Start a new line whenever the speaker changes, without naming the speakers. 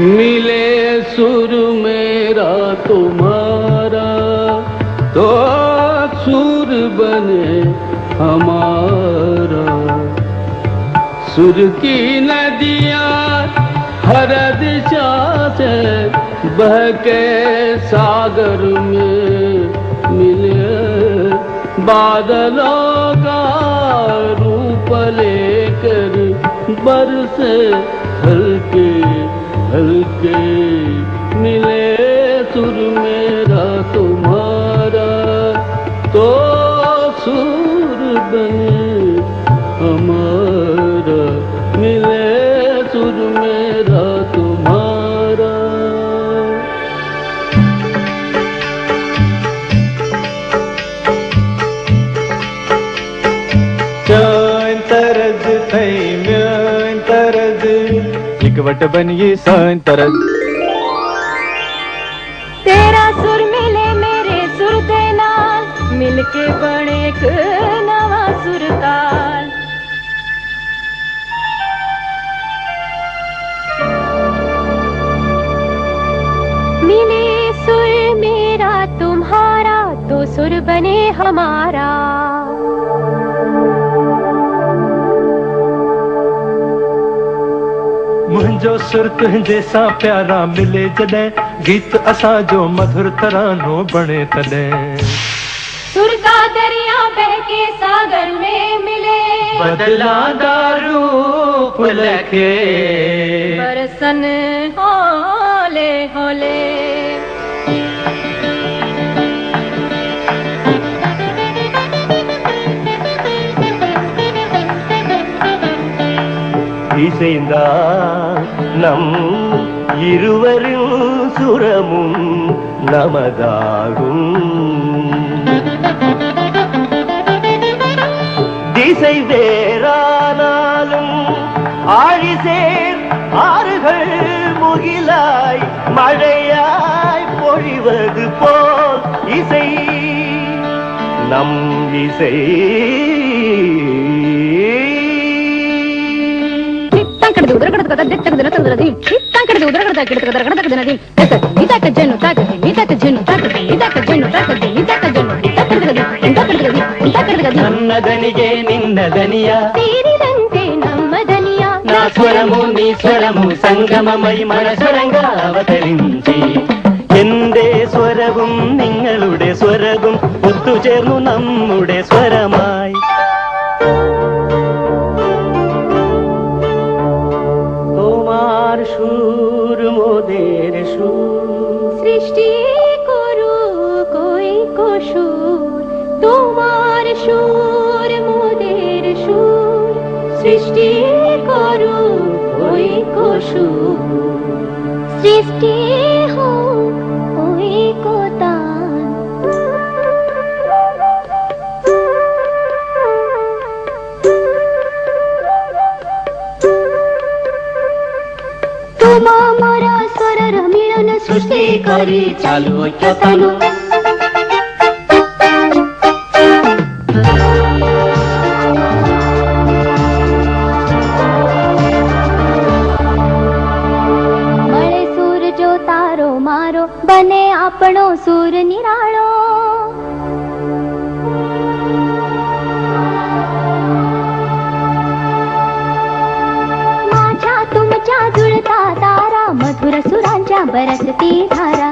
मिले सुर मेरा तुम्हारा तो सुर बने हमारा। सुर की नदियाँ हर दिशा से बहके सागर में मिले, बादलों का रूप लेकर बरसे हल्के हल्के। मिले सुर मेरा तुम्हारा तो सुर बने हमारा। मिले सुर मेरा तुम्हारा।
सान तरज थई म्यान तरज इकवट बनिए सान तरज।
तेरा सुर मिले मेरे सुर दे नाल, मिलके बने एक नवा सुरताल। मिले सुर मेरा तुम्हारा तो सुर बने हमारा।
मुंहिंजो सुर तुंहिंजे सां प्यारा मिले जॾहिं, गीत असां जो मधुर तरानो बणे तॾहिं।
सुर का दरिया बहके सागर में मिले,
बदलांदा रूप लखे
बरसन होले होले।
இசைந்தா நம் இருவரும் சுரமும் நமதாகும். திசை வேறானாலும் ஆழிசேர் ஆறுகள் முகிலாய் மழையாய் பொழிவது போல் இசை நம் இசை. నన్నదనిగే నిన్నదనియా
తీరిదంతే నమ్మదనియా.
నా స్వరము నీ స్వరము സംഗമമൈ മനസ്വരങ്ങൾ അവതരിഞ്ചി. എന്റെ സ്വരവും നിങ്ങളുടെ സ്വരവും ഒത്തുചേർന്നു നമ്മുടെ സ്വരമായി. তোমার সুর মোদের সুর,
সৃষ্টি করু কই কসুর। তোমার সুর মোদের সুর, সৃষ্টি করু কই কসুর। সৃষ্টি হোক ওই কোতান। তোমা মোরা স্বরর মিলন সৃষ্টি করি চালু ঐক্যতানু। મળે સૂર જો તારો મારો, બને આપણો સૂર નિરાળો। माझ्या तुमच्या जुळता तारा, मधुर सुरांच्या बरसती धारा।